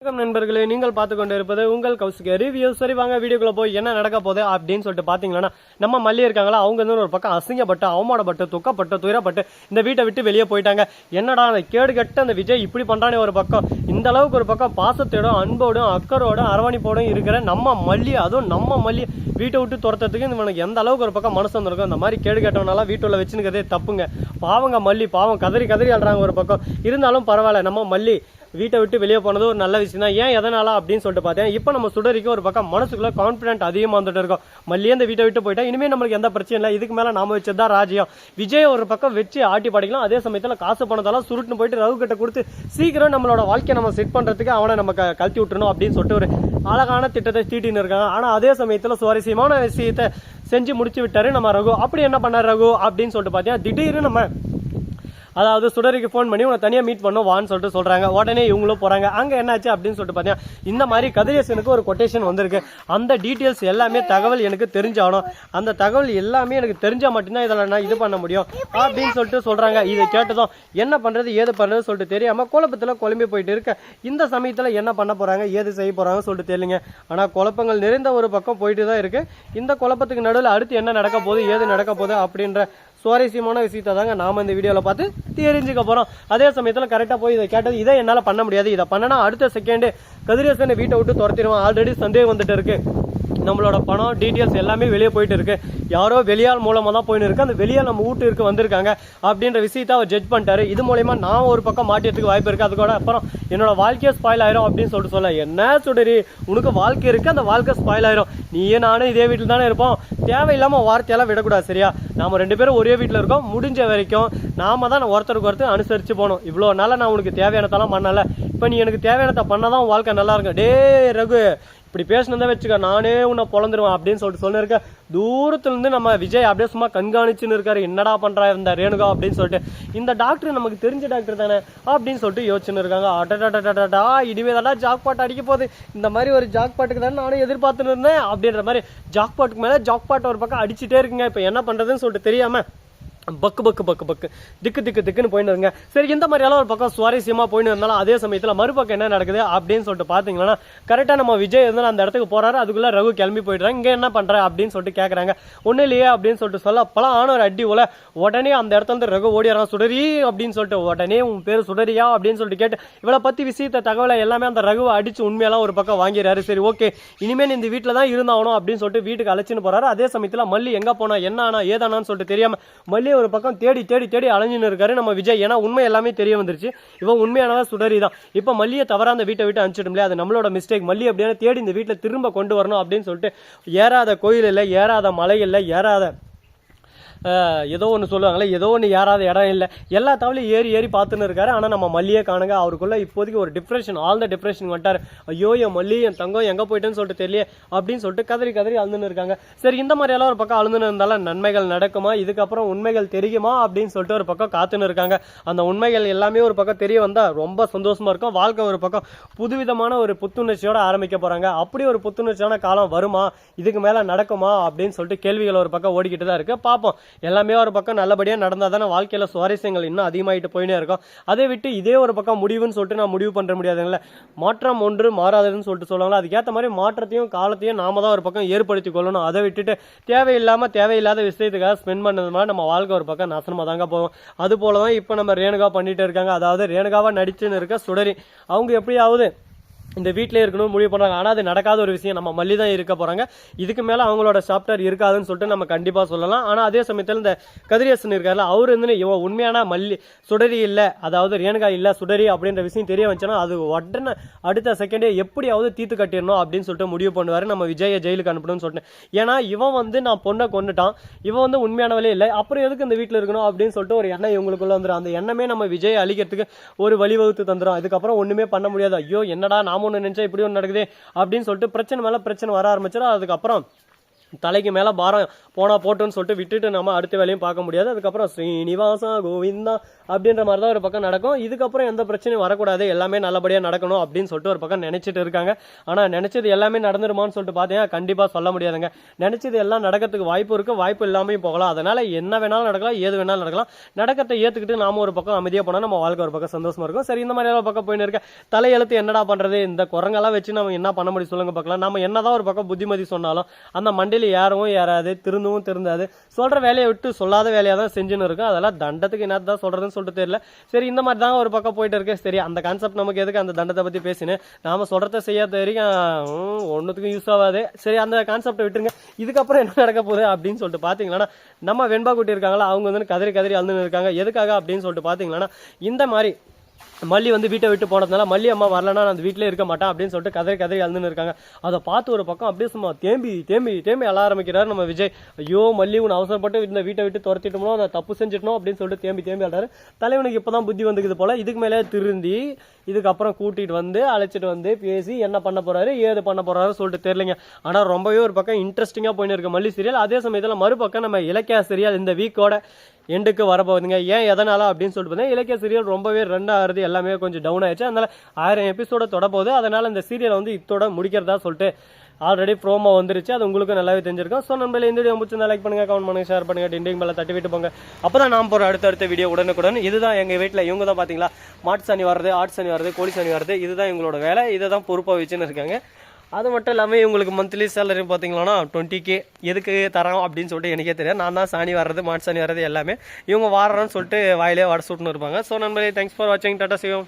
வணக்கம் நண்பர்களே, நீங்கள் பார்த்து கொண்டு இருப்பது உங்கள் கௌசிக ரிவ்யூ. சரி வாங்க வீடியோக்குள்ள போய் என்ன நடக்க போகுது அப்படின்னு சொல்லிட்டு பாத்தீங்கன்னா, நம்ம மல்லி இருக்காங்களா, அவங்க வந்து ஒரு பக்கம் அசிங்கப்பட்டு அவமானப்பட்டு துக்கப்பட்டு துயரப்பட்டு இந்த வீட்டை விட்டு வெளியே போயிட்டாங்க. என்னடா அந்த கேடு கட்ட அந்த விஜய் இப்படி பண்றானே ஒரு பக்கம், இந்த அளவுக்கு ஒரு பக்கம் பாசத்தோடும் அன்போடும் அக்கறோடும் அரவணைப்போடும் இருக்கிற நம்ம மல்லி, அதுவும் நம்ம மல்லி வீட்டை விட்டு துரத்துறதுக்கு இவனுக்கு எந்த அளவுக்கு ஒரு பக்கம் மனசு வந்திருக்கும். இந்த மாதிரி கேடு கட்டவனால வீட்டுல வச்சுக்கிறதே தப்புங்க. பாவங்க மல்லி, பாவம் கதறி கதறி ஆடுறாங்க ஒரு பக்கம். இருந்தாலும் பரவாயில்ல, நம்ம மல்லி வீட்டை விட்டு வெளியே போனது ஒரு நல்ல விஷயம் தான். ஏன் எதனால அப்படின்னு சொல்லிட்டு பார்த்தேன். இப்போ நம்ம சுடரிக்கு ஒரு பக்கம் மனசுக்குள்ள கான்பிடன்ட் அதிகமாக வந்துட்டு இருக்கோம். மல்லியே இந்த வீட்டை விட்டு போயிட்டா இனிமேல் நம்மளுக்கு எந்த பிரச்சனையும் இல்லை, இதுக்கு மேலே நாம வச்சதுதான் ராஜ்யம். விஜய் ஒரு பக்கம் வச்சு ஆட்டி படிக்கலாம், அதே சமயத்தில் காசு பணத்தெல்லாம் சுருட்டுன்னு போயிட்டு ரகு கிட்ட கொடுத்து சீக்கிரம் நம்மளோட வாழ்க்கையை நம்ம செட் பண்றதுக்கு அவனை நம்ம கழட்டி விட்டுறணும் அப்படின்னு சொல்லிட்டு ஒரு அழகான திட்டத்தை தீட்டின்னு இருக்காங்க. ஆனால் அதே சமயத்தில் சுவாரஸ்யமான விஷயத்தை செஞ்சு முடிச்சு விட்டாரு நம்ம ரகு. அப்படி என்ன பண்ணார் ரகு அப்படின்னு சொல்லிட்டு பார்த்தீங்கன்னா, திடீர்னு நம்ம அதாவது சுடரிக்கு ஃபோன் பண்ணி உன்னை தனியாக மீட் பண்ணும் வான்னு சொல்லிட்டு சொல்றாங்க. உடனே இவங்களும் போறாங்க. அங்கே என்னாச்சு அப்படின்னு சொல்லிட்டு பார்த்தீங்கன்னா, இந்த மாதிரி கதிரேசனுக்கு ஒரு கொட்டேஷன் வந்திருக்கு. அந்த டீட்டெயில்ஸ் எல்லாமே தகவல் எனக்கு தெரிஞ்சாகணும். அந்த தகவல் எல்லாமே எனக்கு தெரிஞ்சால் மட்டும்தான் இதில் நான் இது பண்ண முடியும் அப்படின்னு சொல்லிட்டு சொல்றாங்க. இதை கேட்டதும் என்ன பண்றது ஏது பண்றது சொல்லிட்டு தெரியாம குழப்பத்தில் குழம்பி போயிட்டு இருக்க இந்த சமயத்தில் என்ன பண்ண போறாங்க ஏது செய்ய போறாங்க சொல்லிட்டு தெரியலங்க. ஆனால் குழப்பங்கள் நிறைந்த ஒரு பக்கம் போயிட்டு தான் இருக்கு. இந்த குழப்பத்துக்கு நடுவில் அடுத்து என்ன நடக்க போகுது ஏது நடக்க போகுது அப்படின்ற சுவாரஸ்யமான விஷயத்தை தாங்க நாம இந்த வீடியோவில் பார்த்து தெரிஞ்சுக்க போறோம். அதே சமயத்தில் கரெக்டாக போய் இதை கேட்டது, இதை என்னால் பண்ண முடியாது, இதை பண்ணனா அடுத்த செகண்ட் கதிரேசனை வீட்டை விட்டு துரத்திடுவான். ஆல்ரெடி சந்தேகம் வந்துட்டு இருக்கு. நம்மளோட பணம் டீட்டெயில்ஸ் எல்லாமே வெளியே போயிட்டு இருக்கு. யாரோ வெளியால் மூலமா தான் போயின்னு இருக்கு. அந்த வெளியால் நம்ம வீட்டுக்கு வந்திருக்காங்க அப்படின்ற விஷயத்தை அவர் ஜட்ஜ் பண்ணிட்டாரு. இது மூலயமா நான் ஒரு பக்கம் மாட்டியதுக்கு வாய்ப்பு இருக்கு. அதுக்கூட அப்புறம் என்னோட வாழ்க்கையை ஸ்பாயில் ஆயிரும் அப்படின்னு சொல்லிட்டு சொல்ல, என்ன சுடரி உனக்கு வாழ்க்கை இருக்கு, அந்த வாழ்க்கை ஸ்பாயில் ஆயிரும். நீயே நானும் இதே வீட்டில் தானே இருப்போம், தேவையில்லாம வார்த்தையெல்லாம் விடக்கூடாது சரியா? நாம ரெண்டு பேரும் ஒரே வீட்டில் இருக்கோம். முடிஞ்ச வரைக்கும் நாம தான் ஒருத்தருக்கு ஒருத்தர் அனுசரிச்சு போகணும். இவ்வளோ நாள நான் உனக்கு தேவையானதெல்லாம் பண்ணல, இப்போ நீ எனக்கு தேவையானதை பண்ணாதான் வாழ்க்கை நல்லா இருக்கும். டே ரகு, இப்படி பேசினதை வச்சுக்க நானே உன்னை பொழந்துருவேன் அப்படின்னு சொல்லிட்டு சொல்லிருக்க. தூரத்துல இருந்து நம்ம விஜய் அப்படியே சும்மா கண்காணிச்சுன்னு இருக்காரு. என்னடா பண்றா இந்த ரேணுகா அப்படின்னு சொல்லிட்டு. இந்த டாக்டர் நமக்கு தெரிஞ்ச டாக்டர் தானே அப்படின்னு சொல்லிட்டு யோசிச்சுன்னு இருக்காங்க. அடடா இனிமே தான் ஜாக் பாட் அடிக்க போகுது. இந்த மாதிரி ஒரு ஜாக் பாட்டுக்கு தானே நானும் எதிர்பார்த்துன்னு இருந்தேன் அப்படின்ற மாதிரி ஜாக் பாட்டுக்கு மேல ஜாக் பாட் ஒரு பக்கம் அடிச்சுட்டே இருக்குங்க. இப்ப என்ன பண்றதுன்னு சொல்லிட்டு தெரியாம பக்கு பக்கு பக்கு பக்கு திக்கு திக்கு திக்குன்னு போயின்னு இருங்க. சரி, இந்த மாதிரியெல்லாம் ஒரு பக்கம் சுவாரஸ்யமா போயின்னு இருந்தாலும் அதே சமயத்தில் மறுபக்கம் என்ன நடக்குது அப்படின்னு சொல்லிட்டு பாத்தீங்கன்னா, கரெக்டா நம்ம விஜய் வந்து அந்த இடத்துக்கு போறாரு. அதுக்குள்ள ரகு கிளம்பி போயிடுறாங்க. இங்க என்ன பண்ற அப்படின்னு சொல்லிட்டு கேக்குறாங்க. ஒண்ணு இல்லையே அப்படின்னு சொல்லிட்டு சொல்ல, பல ஆன ஒரு அடி போல உடனே அந்த இடத்துல இருந்து ரகு ஓடிறான். சுடரி அப்படின்னு சொல்லிட்டு, உடனே உன் பேரு சுடரியா அப்படின்னு சொல்லிட்டு கேட்டு இவளை பத்தி விஷயத்த தகவலை எல்லாமே அந்த ரகுவை அடிச்சு உண்மையெல்லாம் ஒரு பக்கம் வாங்கிறாரு. சரி ஓகே, இனிமேல் இந்த வீட்டுல தான் இருந்தாகணும் அப்படின்னு சொல்லிட்டு வீட்டுக்கு அழைச்சின்னு போறாரு. அதே சமயத்துல மல்லி எங்க போனா என்ன ஆனா ஏதானான்னு சொல்லிட்டு தெரியாம மல்லி ஒரு பக்கம் தேடி தேடி தேடி அலைஞ்சுன்னு இருக்காரு நம்ம விஜய். ஏன்னா உண்மை எல்லாமே தெரிய வந்துருச்சு. இவன் உண்மையானவா சுடரி தான். இப்ப மல்லியை தவறா அந்த வீட்டை விட்டு அனுப்பிச்சிடும்ல, அது நம்மளோட மிஸ்டேக். மல்லி அப்படியே தேடி இந்த வீட்டுல திரும்ப கொண்டு வரணும் அப்படின்னு சொல்லிட்டு ஏறாத கோயில் இல்லை, ஏறாத மலை இல்லை, ஏறாத ஏதோ ஒன்று சொல்லுவாங்களே, ஏதோ ஒன்று ஏறாத இடம் இல்லை, எல்லா தவளையும் ஏறி ஏறி பார்த்துன்னு இருக்காரு. ஆனால் நம்ம மல்லியே காணுங்க. அவருக்குள்ள இப்போதைக்கு ஒரு டிப்ரெஷன், ஆல் த டிப்ரெஷன் வந்துட்டாரு. ஐயோ என் மல்லி என் தங்கம் எங்கே போயிட்டேன்னு சொல்லிட்டு தெரியல அப்படின்னு சொல்லிட்டு கதறி கதறி அழுந்துன்னு இருக்காங்க. சரி, இந்த மாதிரி எல்லாம் ஒரு பக்கம் அழுந்துன்னு இருந்தாலும் நன்மைகள் நடக்குமா, இதுக்கப்புறம் உண்மைகள் தெரியுமா அப்படின்னு சொல்லிட்டு ஒரு பக்கம் காத்துன்னு இருக்காங்க. அந்த உண்மைகள் எல்லாமே ஒரு பக்கம் தெரிய வந்தா ரொம்ப சந்தோஷமா இருக்கும். வாழ்க்கை ஒரு பக்கம் புதுவிதமான ஒரு புத்துணர்ச்சியோட ஆரம்பிக்க போறாங்க. அப்படி ஒரு புத்துணர்ச்சியான காலம் வருமா, இதுக்கு மேல நடக்குமா அப்படின்னு சொல்லிட்டு கேள்விகள் ஒரு பக்கம் ஓடிக்கிட்டு தான் இருக்கு. பார்ப்போம். எல்லாமே ஒரு பக்கம் நல்லபடியா நடந்தா தானே வாழ்க்கையில சுவாரஸ்யங்கள் இன்னும் அதிகமாயிட்டு போயினே இருக்கும். அதை விட்டு இதே ஒரு பக்கம் முடிவுன்னு சொல்லிட்டு நான் முடிவு பண்ண முடியாதுங்கள. மாற்றம் ஒன்று மாறாதுன்னு சொல்லிட்டு சொல்லுவாங்களா, அதுக்கேற்ற மாதிரி மாற்றத்தையும் காலத்தையும் நாம தான் ஒரு பக்கம் ஏற்படுத்தி கொள்ளணும். அதை விட்டுட்டு தேவையில்லாத விஷயத்துக்காக ஸ்பெண்ட் பண்ணது மாதிரி நம்ம வாழ்க்கை ஒரு பக்கம் நாசனமா தாங்க போகும். அது போலதான் இப்ப நம்ம ரேணுகா பண்ணிட்டு இருக்காங்க. அதாவது ரேணுகாவா நடிச்சுன்னு இருக்க சுடரி, அவங்க எப்படியாவது இந்த வீட்டிலே இருக்கணும் முடிவு பண்றாங்க. ஆனால் அது நடக்காத ஒரு விஷயம். நம்ம மல்லி தான் இருக்க போறாங்க. இதுக்கு மேல அவங்களோட சாப்டர் இருக்காதுன்னு சொல்லிட்டு நம்ம கண்டிப்பா சொல்லலாம். ஆனால் அதே சமயத்தில் இந்த கதிரேசன் இருக்காருல்ல, அவரு வந்து இவன் உண்மையான மல்லி சுடரி இல்லை, அதாவது ரேணுகா இல்லை சுடரி அப்படின்ற விஷயம் தெரிய வந்துச்சுன்னா அது உடனே அடுத்த செகண்டே எப்படியாவது தீர்த்து கட்டிடணும் அப்படின்னு சொல்லிட்டு முடிவு பண்ணுவாரு. நம்ம விஜயை ஜெயிலுக்கு அனுப்பணும்னு சொல்லிட்டு. ஏன்னா இவன் வந்து நான் பொண்ணை கொண்டுட்டான், இவன் வந்து உண்மையானவளே இல்லை, அப்புறம் எதுக்கு இந்த வீட்டில் இருக்கணும் அப்படின்னு சொல்லிட்டு ஒரு எண்ணம் இவங்களுக்குள்ள வந்துடும். அந்த எண்ணமே நம்ம விஜய் அழிக்கிறதுக்கு ஒரு வழிவகுத்து தந்துடும். அதுக்கப்புறம் ஒண்ணுமே பண்ண முடியாது. ஐயோ என்னடா நாம ஒன்று நினைச்சா இப்படி ஒன்று நடக்குது அப்படின்னு சொல்லிட்டு பிரச்சனை மேல பிரச்சனை வர ஆரம்பிச்சிடும். அதுக்கப்புறம் தலைக்கு மேலே பாரம் போனால் போட்டோன்னு சொல்லிட்டு விட்டுட்டு நம்ம அடுத்த வேலையும் பார்க்க முடியாது. அதுக்கப்புறம் ஸ்ரீனிவாசா கோவிந்தா அப்படின்ற மாதிரி தான் ஒரு பக்கம் நடக்கும். இதுக்கப்புறம் எந்த பிரச்சனையும் வரக்கூடாது, எல்லாமே நல்லபடியாக நடக்கணும் அப்படின்னு சொல்லிட்டு ஒரு பக்கம் நினைச்சிட்டு இருக்காங்க. ஆனால் நினைச்சது எல்லாமே நடந்துருமான்னு சொல்லிட்டு பார்த்தீங்கன்னா கண்டிப்பாக சொல்ல முடியாதுங்க. நினைச்சது எல்லாம் நடக்கிறதுக்கு வாய்ப்பு இருக்கு, வாய்ப்பு இல்லாமல் போகலாம். அதனால என்ன வேணாலும் நடக்கலாம், ஏது வேணாலும் நடக்கலாம். நடக்கிறத ஏற்றுக்கிட்டு நாம ஒரு பக்கம் அமைதியாக போனால் நம்ம வாழ்க்கை ஒரு பக்கம் சந்தோஷமா இருக்கும். சரி, இந்த மாதிரி பக்கம் போயின்னு இருக்க தலையெழுத்து என்னடா பண்றது, இந்த குரங்கெல்லாம் வச்சு நம்ம என்ன பண்ண முடியும் சொல்லுங்க பார்க்கலாம். நம்ம என்னதான் ஒரு பக்கம் புத்திமதி சொன்னாலும் அந்த மண்டையில் ஏறவும் ஏறாது, திருந்தவும் திருந்தாது. சொல்ற வேலையை விட்டு சொல்லாத வேலையா தான் செஞ்சுன்னு இருக்கும். அதெல்லாம் தண்டத்துக்கு என்னதான் சொல்றதுன்னு சொல்லிட்டு தெரியல. சரி, இந்த மாதிரி தான் ஒரு பக்கம் போயிட்டு இருக்கு. சரி, அந்த கான்செப்ட் நமக்கு எதுக்கு, அந்த தண்டத்தை பத்தி பேசினேன். நாம சொல்றத செய்யாத வரைக்கும் ஒன்னுத்துக்கும் யூஸ் ஆகாது. சரி, அந்த கான்செப்டை விட்டுருங்க. இதுக்கப்புறம் என்ன நடக்க போகுது அப்படின்னு சொல்லிட்டு பாத்தீங்கன்னா, நம்ம வெண்பா குட்டி இருக்காங்களா, அவங்க வந்து கதறி கதறி அழுதுன்னு இருக்காங்க. எதுக்காக அப்படின்னு சொல்லிட்டு பாத்தீங்கன்னா, இந்த மாதிரி மல்லி வந்து வீட்டை விட்டு போனதுனால மல்லி அம்மா வரலன்னா நான் அந்த வீட்டிலே இருக்க மாட்டேன் அப்படின்னு சொல்லிட்டு கதறி கதறி அழுதுன்னு இருக்காங்க. அதை பார்த்து ஒரு பக்கம் அப்படியே சும்மா தேம்பி தேம்பி தேம்பி அழ ஆரம்பிக்கிறாரு நம்ம விஜய். ஐயோ மல்லி உன் அவசரப்பட்டு இந்த வீட்டை விட்டு துரத்திட்டோமோ, அதை தப்பு செஞ்சிட்டோம் அப்படின்னு சொல்லிட்டு தேம்பி தேம்பி அழாரு. தலைவனுக்கு இப்பதான் புத்தி வந்துக்குது போல. இதுக்கு மேலே திருந்தி இதுக்கப்புறம் கூட்டிட்டு வந்து அழைச்சிட்டு வந்து பேசி என்ன பண்ண போறாரு ஏது பண்ண போறாரு சொல்லிட்டு தெரியலைங்க. ஆனா ரொம்பவே ஒரு பக்கம் இன்ட்ரெஸ்டிங்கா போயின்னு இருக்கு மல்லி சீரியல். அதே சமயத்தில் மறுபக்கம் நம்ம இலக்கிய சீரியல் இந்த வீக்கோட எண்டுக்கு வரப்போகுதுங்க. ஏன் எதனால அப்படின்னு சொல்லிட்டு பார்த்தீங்கன்னா, இலக்கிய சீரியல் ரொம்பவே ரன் ஆகுறது எல்லாமே கொஞ்சம் டவுன் ஆயிடுச்சு. அதனால 1000 எபிசோட தொட போகுது. அதனால இந்த சீரியலை வந்து இத்தோட முடிக்கிறதா சொல்லிட்டு ஆல்ரெடி ப்ரோமோ வந்துருச்சு. அது உங்களுக்கு நல்லாவே தெரிஞ்சிருக்கும். ஸோ நம்ம இந்த வீடியோ பிடிச்சிருந்தா லைக் பண்ணுங்க, கமெண்ட் பண்ணுங்க, ஷேர் பண்ணுங்க, டிண்டிங் மேலே தட்டி விட்டு போங்க. அப்பதான் நாம் போகிற அடுத்த வீடியோ உடனுக்குடன். இதுதான் எங்க வீட்டில் இவங்க தான் பாத்தீங்களா, மாட்டு சனி வர்றது, ஆட்டு சனி வர்றது, கோழி சனி வர்றது, இதுதான் இவங்களோட வேலை. இதை தான் பொறுப்பாக வச்சுன்னு இருக்காங்க. அது மட்டும் இல்லாமல் இவங்களுக்கு மந்த்லி சேலரி பார்த்தீங்கன்னா 20K எதுக்கு தரோம் அப்படின்னு சொல்லிட்டு எனக்கே தெரியாது. நான் தான் சாணி வர்றது, மாட்டு சாணி வர்றது எல்லாமே இவங்க வாடுறோன்னு சொல்லிட்டு வாயிலே வடை சுட்டுன்னு இருப்பாங்க. ஸோ நண்பர்களே, தேங்க்ஸ் ஃபார் வாட்சிங். டாடா சிவம்.